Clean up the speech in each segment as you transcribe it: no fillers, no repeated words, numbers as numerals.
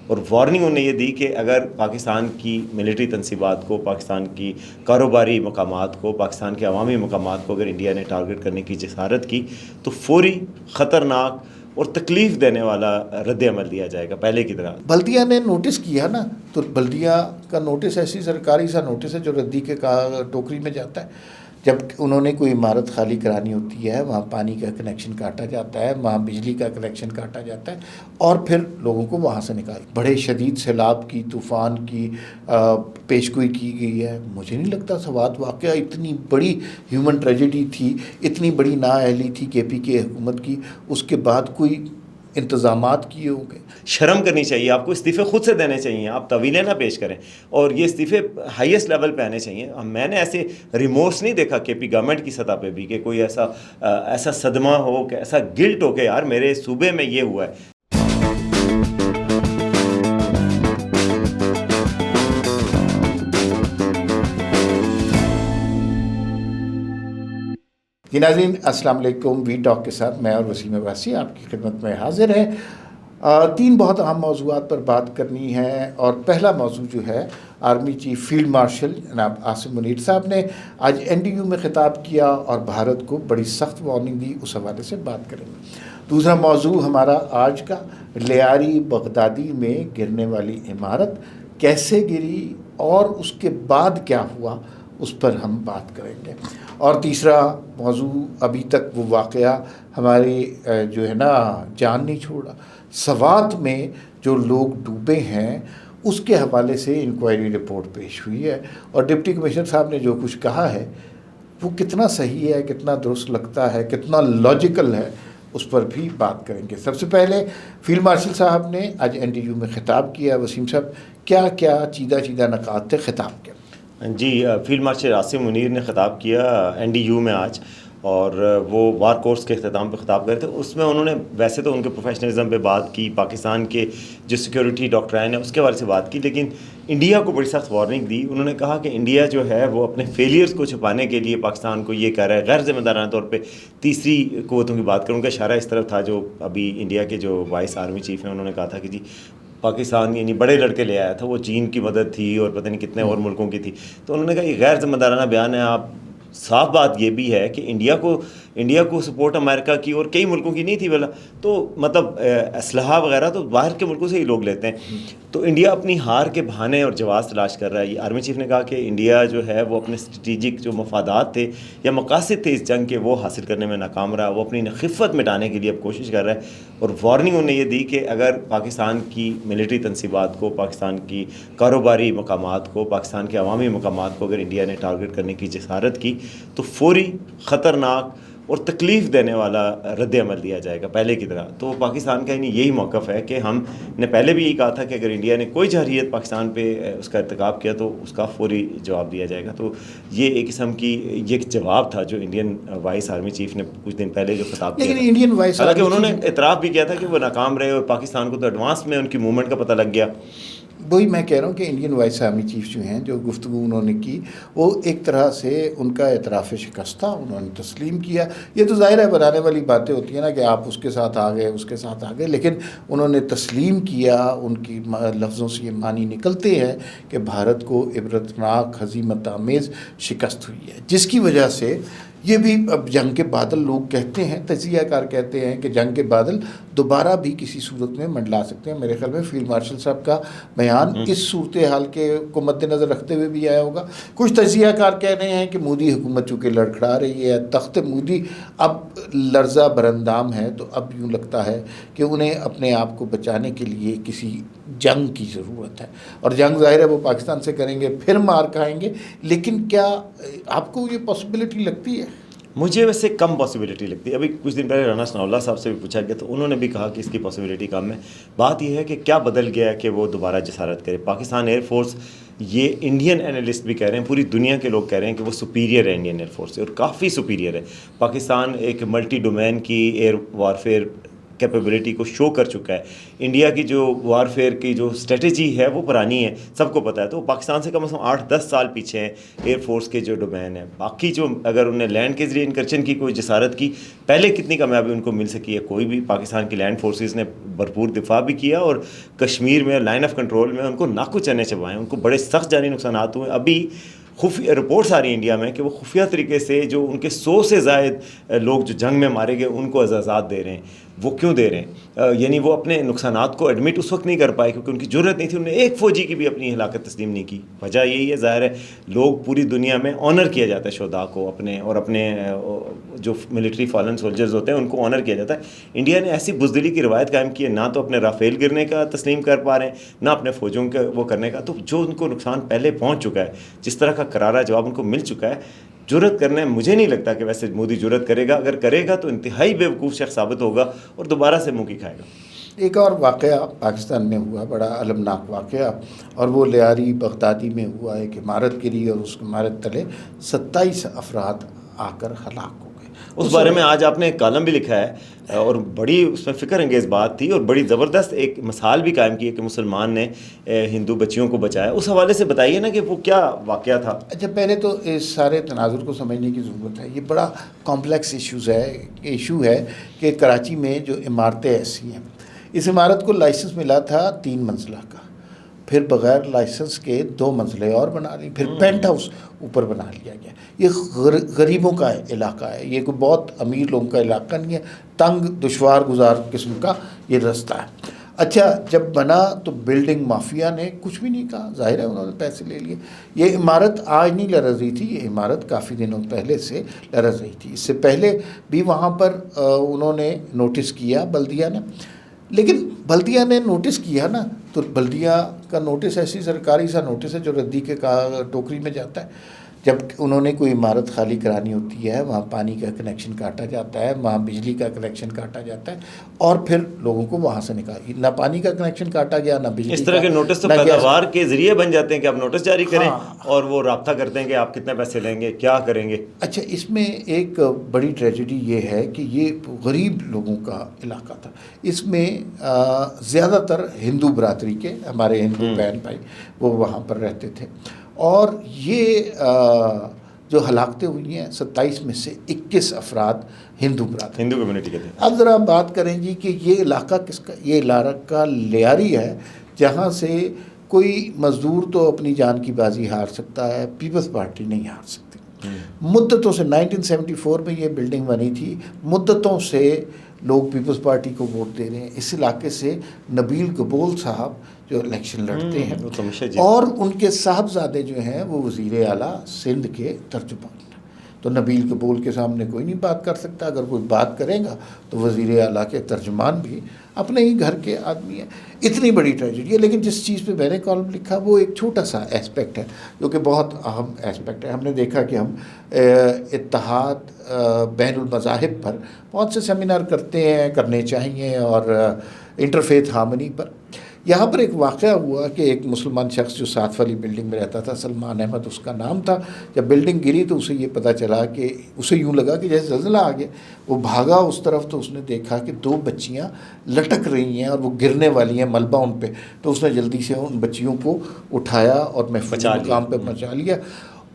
اور وارننگ انہوں نے یہ دی کہ اگر پاکستان کی ملٹری تنصیبات کو، پاکستان کی کاروباری مقامات کو، پاکستان کے عوامی مقامات کو اگر انڈیا نے ٹارگٹ کرنے کی جسارت کی تو فوری، خطرناک اور تکلیف دینے والا رد عمل دیا جائے گا پہلے کی طرح۔ بلدیہ نے نوٹس کیا نا، تو بلدیہ کا نوٹس ایسی سرکاری سا نوٹس ہے جو ردی کے ٹوکری میں جاتا ہے۔ جب انہوں نے کوئی عمارت خالی کرانی ہوتی ہے، وہاں پانی کا کنیکشن کاٹا جاتا ہے، وہاں بجلی کا کنیکشن کاٹا جاتا ہے، اور پھر لوگوں کو وہاں سے نکال، بڑے شدید سیلاب کی، طوفان کی پیشگوئی کی گئی ہے۔ مجھے نہیں لگتا سوات واقعہ اتنی بڑی ہیومن ٹریجڈی تھی، اتنی بڑی نااہلی تھی کے پی کے حکومت کی، اس کے بعد کوئی انتظامات کیے ہوں گے۔ شرم کرنی چاہیے آپ کو، استعفے خود سے دینے چاہیے، آپ طویلیں نہ پیش کریں، اور یہ استعفے ہائیسٹ لیول پہ آنے چاہیے۔ میں نے ایسے ریمورس نہیں دیکھا کے پی گورنمنٹ کی سطح پہ بھی کہ کوئی ایسا صدمہ ہو، کہ ایسا گلٹ ہو کہ یار میرے صوبے میں یہ ہوا ہے۔ جی ناظرین، السلام علیکم۔ وی ٹاک کے ساتھ میں اور وسیم عباسی آپ کی خدمت میں حاضر ہیں۔ 3 بہت اہم موضوعات پر بات کرنی ہے، اور پہلا موضوع جو ہے، آرمی چیف فیلڈ مارشل جناب عاصم منیر صاحب نے آج NTU میں خطاب کیا اور بھارت کو بڑی سخت وارننگ دی، اس حوالے سے بات کریں گے۔ دوسرا موضوع ہمارا آج کا، لیاری بغدادی میں گرنے والی عمارت کیسے گری اور اس کے بعد کیا ہوا، اس پر ہم بات کریں گے۔ اور تیسرا موضوع، ابھی تک وہ واقعہ ہماری جو ہے نا جان نہیں چھوڑا، سوات میں جو لوگ ڈوبے ہیں اس کے حوالے سے انکوائری رپورٹ پیش ہوئی ہے، اور ڈپٹی کمشنر صاحب نے جو کچھ کہا ہے وہ کتنا صحیح ہے، کتنا درست لگتا ہے، کتنا لاجیکل ہے، اس پر بھی بات کریں گے۔ سب سے پہلے فیلڈ مارشل صاحب نے آج NTU میں خطاب کیا۔ وسیم صاحب، کیا کیا چیدہ نکات تھے خطاب کے؟ جی، فیلڈ مارشل عاصم منیر نے خطاب کیا NTU میں آج، اور وہ وار کورس کے اختتام پہ خطاب کر رہے تھے۔ اس میں انہوں نے ویسے تو ان کے پروفیشنلزم پہ بات کی، پاکستان کے جو سیکیورٹی ڈاکٹرائن ہے اس کے حوالے سے بات کی، لیکن انڈیا کو بڑی سخت وارننگ دی۔ انہوں نے کہا کہ انڈیا جو ہے وہ اپنے فیلیئرز کو چھپانے کے لیے پاکستان کو یہ کہہ رہا ہے، غیر ذمہ دارانہ طور پہ تیسری قوتوں کی بات کروں، ان کا اشارہ اس طرف تھا جو ابھی انڈیا کے جو وائس آرمی چیف ہیں انہوں نے کہا تھا کہ جی پاکستان یعنی بڑے لڑکے لے آیا تھا، وہ چین کی مدد تھی اور پتہ نہیں کتنے اور ملکوں کی تھی۔ تو انہوں نے کہا یہ غیر ذمہ دارانہ بیان ہے۔ آپ صاف بات یہ بھی ہے کہ انڈیا کو سپورٹ امریکہ کی اور کئی ملکوں کی نہیں تھی بلا، تو مطلب اسلحہ وغیرہ تو باہر کے ملکوں سے ہی لوگ لیتے ہیں۔ تو انڈیا اپنی ہار کے بہانے اور جواز تلاش کر رہا ہے۔ یہ آرمی چیف نے کہا کہ انڈیا جو ہے وہ اپنے اسٹریٹجک جو مفادات تھے یا مقاصد تھے اس جنگ کے، وہ حاصل کرنے میں ناکام رہا۔ وہ اپنی خفت مٹانے کے لیے اب کوشش کر رہا ہے، اور وارننگ انہوں نے یہ دی کہ اگر پاکستان کی ملٹری تنصیبات کو، پاکستان کی کاروباری مقامات کو، پاکستان کے عوامی مقامات کو اگر انڈیا نے ٹارگٹ کرنے کی جسارت کی تو فوری، خطرناک اور تکلیف دینے والا رد عمل دیا جائے گا پہلے کی طرح۔ تو پاکستان کا یہی موقف ہے کہ ہم نے پہلے بھی یہی کہا تھا کہ اگر انڈیا نے کوئی جارحیت پاکستان پہ اس کا ارتکاب کیا تو اس کا فوری جواب دیا جائے گا۔ تو یہ ایک قسم کی یہ ایک جواب تھا جو انڈین وائس آرمی چیف نے کچھ دن پہلے جو خطاب کیا لیکن انڈین وائس حالانکہ انہوں نے اعتراف بھی کیا تھا کہ وہ ناکام رہے، اور پاکستان کو تو ایڈوانس میں ان کی موومنٹ کا پتہ لگ گیا۔ وہی میں کہہ رہا ہوں کہ انڈین وائس آرمی چیف جو ہیں، جو گفتگو انہوں نے کی، وہ ایک طرح سے ان کا اعتراف شکست تھا، انہوں نے تسلیم کیا۔ یہ تو ظاہر ہے بنانے والی باتیں ہوتی ہیں نا کہ آپ اس کے ساتھ آ گئے، اس کے ساتھ آ گئے، لیکن انہوں نے تسلیم کیا۔ ان کی لفظوں سے یہ معنی نکلتے ہیں کہ بھارت کو عبرتناک، ہزیمت آمیز شکست ہوئی ہے، جس کی وجہ سے یہ بھی اب جنگ کے بادل لوگ کہتے ہیں، تجزیہ کار کہتے ہیں کہ جنگ کے بادل دوبارہ بھی کسی صورت میں منڈلا سکتے ہیں۔ میرے خیال میں فیلڈ مارشل صاحب کا بیان اس صورتحال کے کو مد نظر رکھتے ہوئے بھی آیا ہوگا۔ کچھ تجزیہ کار کہہ رہے ہیں کہ مودی حکومت چونکہ لڑکھڑا رہی ہے، تخت مودی اب لرزہ برندام ہے، تو اب یوں لگتا ہے کہ انہیں اپنے آپ کو بچانے کے لیے کسی جنگ کی ضرورت ہے، اور جنگ ظاہر ہے وہ پاکستان سے کریں گے، پھر مار کھائیں گے۔ لیکن کیا آپ کو یہ پاسبلٹی لگتی ہے؟ مجھے ویسے کم پاسبلٹی لگتی ہے۔ ابھی کچھ دن پہلے رانا ثناء اللہ صاحب سے بھی پوچھا گیا تو انہوں نے بھی کہا کہ اس کی پاسبلٹی کم ہے۔ بات یہ ہے کہ کیا بدل گیا ہے کہ وہ دوبارہ جسارت کرے۔ پاکستان ایئر فورس، یہ انڈین اینالسٹ بھی کہہ رہے ہیں، پوری دنیا کے لوگ کہہ رہے ہیں کہ وہ سپیریئر ہے انڈین ایئر فورس سے، اور کافی سپیریئر ہے۔ پاکستان ایک ملٹی ڈومین کی ایئر وارفیئر کیپیبلٹی کو شو کر چکا ہے. انڈیا کی جو وارفیئر کی جو اسٹریٹجی ہے وہ پرانی ہے, سب کو پتہ ہے. تو پاکستان سے کم از کم 8-10 سال پیچھے ہیں ایئر فورس کے جو ڈومین ہے. باقی جو اگر انہیں لینڈ کے ذریعے انکرشن کی کوئی جسارت کی, پہلے کتنی کامیابی ان کو مل سکی ہے؟ کوئی بھی. پاکستان کی لینڈ فورسز نے بھرپور دفاع بھی کیا, اور کشمیر میں لائن آف کنٹرول میں ان کو ناکو چنے چبائے, ان کو بڑے سخت جانی نقصانات ہوئے. ابھی خفیہ رپورٹس آ رہی ہیں انڈیا میں کہ وہ خفیہ طریقے سے جو ان کے 100 سے زائد لوگ جو جنگ میں مارے گئے ان کو اعزازات دے رہے ہیں. وہ کیوں دے رہے ہیں؟ یعنی وہ اپنے نقصانات کو ایڈمٹ اس وقت نہیں کر پائے کیونکہ ان کی ضرورت نہیں تھی. انہوں نے ایک فوجی کی بھی اپنی ہلاکت تسلیم نہیں کی. وجہ یہی ہے, ظاہر ہے لوگ پوری دنیا میں آنر کیا جاتا ہے شہداء کو اپنے, اور اپنے جو ملٹری فالن سولجرز ہوتے ہیں ان کو آنر کیا جاتا ہے. انڈیا نے ایسی بزدلی کی روایت قائم کی ہے, نہ تو اپنے رافیل گرنے کا تسلیم کر پا رہے ہیں, نہ اپنے فوجوں کا وہ کرنے کا. تو جو ان کو نقصان پہلے پہنچ چکا ہے, جس طرح کا کرارا جواب ان کو مل چکا ہے, جرت کرنے مجھے نہیں لگتا کہ ویسے مودی جرت کرے گا. اگر کرے گا تو انتہائی بیوقوف شخص ثابت ہوگا اور دوبارہ سے منہ کی کھائے گا. ایک اور واقعہ پاکستان میں ہوا, بڑا المناک واقعہ, اور وہ لیاری بغدادی میں ہوا. ایک عمارت گری اور اس عمارت تلے 27 افراد آ کر ہلاک ہو گئے. اس بارے میں آج آپ نے ایک کالم بھی لکھا ہے, اور بڑی اس میں فکر انگیز بات تھی, اور بڑی زبردست ایک مثال بھی قائم کی ہے کہ مسلمان نے ہندو بچیوں کو بچایا. اس حوالے سے بتائیے نا کہ وہ کیا واقعہ تھا. اچھا, پہلے تو اس سارے تناظر کو سمجھنے کی ضرورت ہے. یہ بڑا کمپلیکس ایشو ہے کہ کراچی میں جو عمارتیں ایسی ہیں, اس عمارت کو لائسنس ملا تھا 3 منزلہ کا, پھر بغیر لائسنس کے 2 منزلیں اور بنا لی, پھر پینٹ ہاؤس اوپر بنا لیا گیا. یہ غریبوں کا علاقہ ہے, یہ کوئی بہت امیر لوگوں کا علاقہ نہیں ہے. تنگ دشوار گزار قسم کا یہ رستہ ہے. اچھا, جب بنا تو بلڈنگ مافیا نے کچھ بھی نہیں کہا, ظاہر ہے انہوں نے پیسے لے لیے. یہ عمارت آج نہیں لرز رہی تھی, یہ عمارت کافی دنوں پہلے سے لرز رہی تھی. اس سے پہلے بھی وہاں پر انہوں نے نوٹس کیا بلدیہ نے, لیکن بلدیہ نے نوٹس کیا نا, تو بلدیہ کا نوٹس ایسی سرکاری سا نوٹس ہے جو ردی کے ٹوکری میں جاتا ہے. جب انہوں نے کوئی عمارت خالی کرانی ہوتی ہے, وہاں پانی کا کنیکشن کاٹا جاتا ہے, وہاں بجلی کا کنیکشن کاٹا جاتا ہے, اور پھر لوگوں کو وہاں سے نہ پانی کا کنیکشن کاٹا گیا نہ بجلی. اس طرح کے نوٹس تو پیداوار کے ذریعے بن جاتے ہیں کہ آپ نوٹس جاری کریں, اور وہ رابطہ کرتے ہیں کہ آپ کتنے پیسے لیں گے, کیا کریں گے. اچھا, اس میں ایک بڑی ٹریجڈی یہ ہے کہ یہ غریب لوگوں کا علاقہ تھا. اس میں زیادہ تر ہندو برادری کے, ہمارے ہندو بہن بھائی وہ وہاں پر رہتے تھے. اور یہ جو ہلاکتیں ہوئی ہیں 27 میں سے 21 افراد ہندو کمیونٹی کے تھے. اب ذرا بات کریں جی کہ یہ علاقہ کس کا, یہ علاقہ لیاری ہے, جہاں سے کوئی مزدور تو اپنی جان کی بازی ہار سکتا ہے, پیپلز پارٹی نہیں ہار سکتی. مدتوں سے 1974 میں یہ بلڈنگ بنی تھی, مدتوں سے لوگ پیپلز پارٹی کو ووٹ دے رہے ہیں. اس علاقے سے نبیل گبول صاحب جو الیکشن لڑتے ہیں, اور ان کے صاحبزادے جو ہیں وہ وزیر اعلیٰ سندھ کے ترجمان ہیں. تو نبیل گبول کے سامنے کوئی نہیں بات کر سکتا, اگر کوئی بات کرے گا تو وزیر اعلیٰ کے ترجمان بھی اپنے ہی گھر کے آدمی ہیں. اتنی بڑی ٹریجڈی ہے. لیکن جس چیز پہ میں نے کالم لکھا وہ ایک چھوٹا سا اسپیکٹ ہے جو کہ بہت اہم اسپیکٹ ہے. ہم نے دیکھا کہ ہم اتحاد بین المذاہب پر بہت سے سیمینار کرتے ہیں, کرنے چاہیے, اور انٹرفیتھ ہارمنی پر. یہاں پر ایک واقعہ ہوا کہ ایک مسلمان شخص جو 7 والی بلڈنگ میں رہتا تھا, سلمان احمد اس کا نام تھا, جب بلڈنگ گری تو اسے یہ پتہ چلا کہ اسے یوں لگا کہ جیسے زلزلہ آ گیا. وہ بھاگا اس طرف تو اس نے دیکھا کہ 2 بچیاں لٹک رہی ہیں اور وہ گرنے والی ہیں, ملبہ ان پہ. تو اس نے جلدی سے ان بچیوں کو اٹھایا اور محفوظ مقام پہ پہنچا لیا.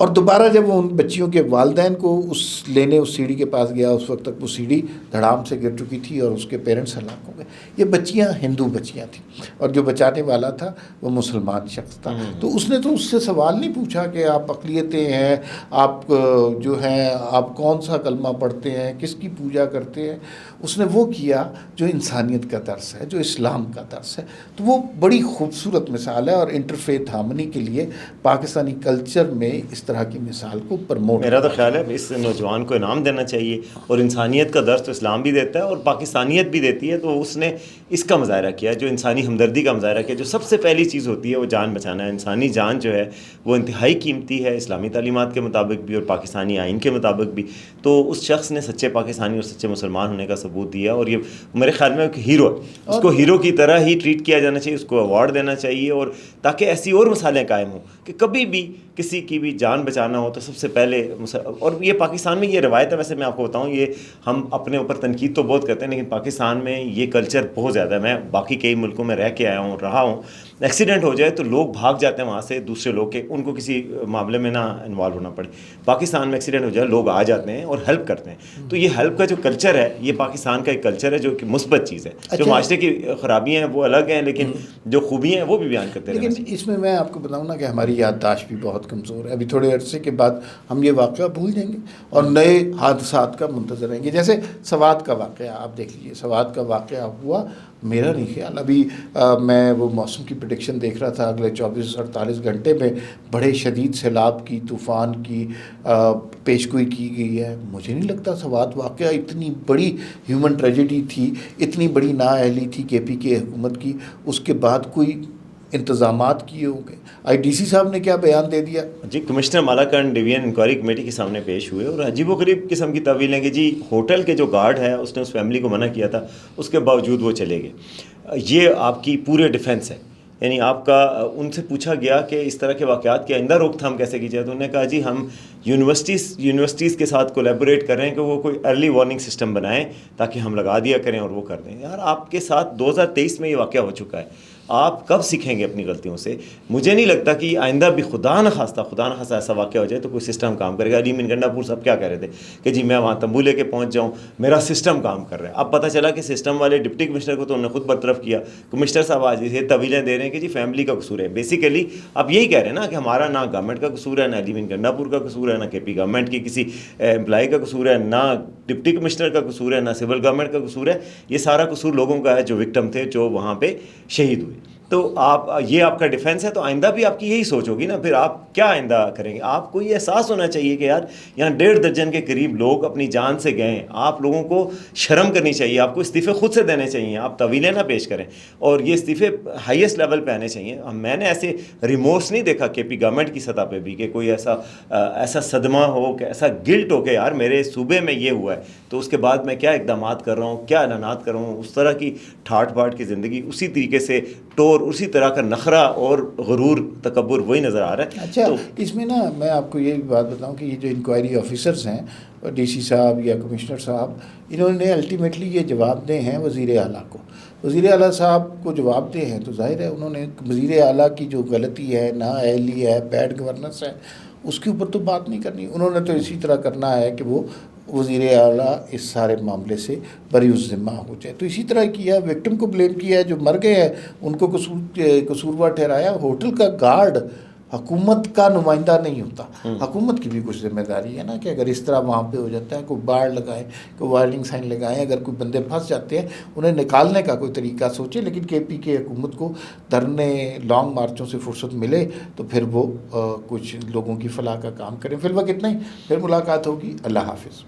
اور دوبارہ جب وہ ان بچیوں کے والدین کو اس سیڑھی کے پاس گیا, اس وقت تک وہ سیڑھی دھڑام سے گر چکی تھی اور اس کے پیرنٹس ہلاک ہو گئے. یہ بچیاں ہندو بچیاں تھیں, اور جو بچانے والا تھا وہ مسلمان شخص تھا. تو اس نے تو اس سے سوال نہیں پوچھا کہ آپ اقلیتیں ہیں, آپ جو ہیں آپ کون سا کلمہ پڑھتے ہیں, کس کی پوجا کرتے ہیں. اس نے وہ کیا جو انسانیت کا درس ہے, جو اسلام کا درس ہے. تو وہ بڑی خوبصورت مثال ہے, اور انٹرفیتھ ہارمنی کے لیے پاکستانی کلچر میں اس طرح کی مثال کو پرموٹ. میرا تو خیال ہے اس نوجوان کو انعام دینا چاہیے, اور انسانیت کا درس تو اسلام بھی دیتا ہے اور پاکستانیت بھی دیتی ہے. تو اس نے اس کا مظاہرہ کیا, جو انسانی ہمدردی کا مظاہرہ کیا. جو سب سے پہلی چیز ہوتی ہے وہ جان بچانا ہے. انسانی جان جو ہے وہ انتہائی قیمتی ہے اسلامی تعلیمات کے مطابق بھی اور پاکستانی آئین کے مطابق بھی. تو اس شخص نے سچے پاکستانی اور سچے مسلمان ہونے کا ثبوت دیا, اور یہ میرے خیال میں ایک ہیرو ہے. اس کو ہیرو کی طرح ہی ٹریٹ کیا جانا چاہیے, اس کو ایوارڈ دینا چاہیے, اور تاکہ ایسی اور مثالیں قائم ہوں کہ کبھی بھی کسی کی بھی جان بچانا ہو تو سب سے پہلے. اور یہ پاکستان میں یہ روایت ہے, ویسے میں آپ کو بتاؤں, یہ ہم اپنے اوپر تنقید تو بہت کرتے ہیں لیکن پاکستان میں یہ کلچر بہت زیادہ ہے. میں باقی کئی ملکوں میں رہ کے آیا ہوں, رہا ہوں. ایکسیڈنٹ ہو جائے تو لوگ بھاگ جاتے ہیں وہاں سے دوسرے لوگ کے, ان کو کسی معاملے میں نہ انوالو ہونا پڑے. پاکستان میں ایکسیڈنٹ ہو جائے لوگ آ جاتے ہیں اور ہیلپ کرتے ہیں. تو یہ ہیلپ کا جو کلچر ہے یہ پاکستان کا ایک کلچر ہے جو کہ مثبت چیز ہے. جو معاشرے کی خرابیاں ہیں وہ الگ ہیں, لیکن جو خوبیاں ہیں وہ بھی بیان کرتے ہیں. لیکن اس میں آپ کو بتاؤں نا کہ ہماری یادداشت بھی بہت کمزور ہے. ابھی تھوڑے عرصے کے بعد ہم یہ واقعہ بھول جائیں گے اور نئے حادثات کا منتظر رہیں گے. جیسے سوات کا واقعہ آپ دیکھ لیجیے, سوات کا واقعہ ہوا, میرا نہیں خیال, ابھی میں وہ موسم کی پریڈکشن دیکھ رہا تھا, اگلے 24-48 گھنٹے میں بڑے شدید سیلاب کی, طوفان کی پیشگوئی کی گئی ہے. مجھے نہیں لگتا سوات واقعہ اتنی بڑی ہیومن ٹریجڈی تھی, اتنی بڑی نااہلی تھی کے پی کے حکومت کی, اس کے بعد کوئی انتظامات کیے ہوں گے. آئی ڈی سی صاحب نے کیا بیان دے دیا جی, commissioner Malakand division inquiry committee کے سامنے پیش ہوئے اور عجیب و غریب قسم کی تعویلیں کہ جی ہوٹل کے جو گارڈ ہے اس نے اس فیملی کو منع کیا تھا, اس کے باوجود وہ چلے گئے. یہ آپ کی پورے ڈیفنس ہے. یعنی آپ کا ان سے پوچھا گیا کہ اس طرح کے واقعات کی آئندہ روک تھام کیسے کی جائے, تو انہوں نے کہا جی ہم یونیورسٹیز کے ساتھ کولیبوریٹ کر رہے ہیں کہ وہ کوئی ارلی وارننگ سسٹم بنائیں تاکہ ہم لگا دیا کریں اور وہ کر دیں. یار آپ کے ساتھ 2023 میں یہ واقعہ ہو چکا ہے, آپ کب سیکھیں گے اپنی غلطیوں سے؟ مجھے نہیں لگتا کہ آئندہ بھی خدا نخواستہ ایسا واقعہ ہو جائے تو کوئی سسٹم کام کرے گا. علی من گنڈا پور صاحب کیا کہہ رہے تھے کہ جی میں وہاں تمبو لے کے پہنچ جاؤں, میرا سسٹم کام کر رہا ہے. اب پتہ چلا کہ سسٹم والے ڈپٹی کمشنر کو تو انہوں نے خود برطرف کیا. کمشنر صاحب آج یہ طویلیں دے رہے ہیں کہ جی فیملی کا قصور ہے. بیسیکلی آپ یہی کہہ رہے ہیں نا کہ ہمارا نہ گورنمنٹ کا قصور ہے, نہ علی من گنڈا پور کا قصور ہے, نہ کے پی گورنمنٹ کی کسی امپلائی کا قصور ہے, نہ ڈپٹی کمشنر کا قصور ہے, نہ سول گورنمنٹ کا قصور ہے. یہ سارا قصور لوگوں کا ہے جو وکٹم تھے, جو وہاں پہ شہید ہوئے. تو یہ آپ کا ڈیفنس ہے, تو آئندہ بھی آپ کی یہی سوچ ہوگی نا. پھر آپ کیا آئندہ کریں گے؟ آپ کو یہ احساس ہونا چاہیے کہ یار یہاں 1.5 درجن کے قریب لوگ اپنی جان سے گئے ہیں. آپ لوگوں کو شرم کرنی چاہیے, آپ کو استعفے خود سے دینے چاہیے, آپ طویلیں نہ پیش کریں, اور یہ استعفے ہائیسٹ لیول پہ آنے چاہیے. میں نے ایسے ریمورس نہیں دیکھا کے پی گورنمنٹ کی سطح پہ بھی کہ کوئی ایسا صدمہ ہو, کہ ایسا گلٹ ہو کہ یار میرے صوبے میں یہ ہوا ہے تو اس کے بعد میں کیا اقدامات کر رہا ہوں, کیا اعلانات کر رہا ہوں. اس طرح کی ٹھاٹ باٹ کی زندگی, اسی طریقے سے ٹور, اسی طرح کا نخرہ اور غرور, تکبر وہی نظر آ رہا ہے. اچھا, اس میں نا میں آپ کو یہ بات بتاؤں کہ یہ جو انکوائری آفیسرز ہیں, ڈی سی صاحب یا کمشنر صاحب, انہوں نے الٹیمیٹلی یہ جواب دے ہیں وزیر اعلیٰ کو. وزیر اعلیٰ صاحب کو جواب دے ہیں تو ظاہر ہے انہوں نے وزیر اعلیٰ کی جو غلطی ہے, نااہلی ہے, بیڈ گورننس ہے, اس کے اوپر تو بات نہیں کرنی. انہوں نے تو اسی طرح کرنا ہے کہ وہ وزیر اعلیٰ اس سارے معاملے سے بری ذمہ ہو جائے. تو اسی طرح کیا, وکٹم کو بلیم کیا ہے, جو مر گئے ہیں ان کو قصوروار ٹھہرایا. ہوٹل کا گارڈ حکومت کا نمائندہ نہیں ہوتا, حکومت کی بھی کچھ ذمہ داری ہے نا کہ اگر اس طرح وہاں پہ ہو جاتا ہے, کوئی بار لگائیں, کوئی وارننگ سائن لگائیں, اگر کوئی بندے پھنس جاتے ہیں انہیں نکالنے کا کوئی طریقہ سوچے. لیکن کے پی کے حکومت کو دھرنے, لانگ مارچوں سے فرصت ملے تو پھر وہ کچھ لوگوں کی فلاح کا کام کریں. فی الوقت اتنا ہی, پھر ملاقات ہوگی. اللہ حافظ.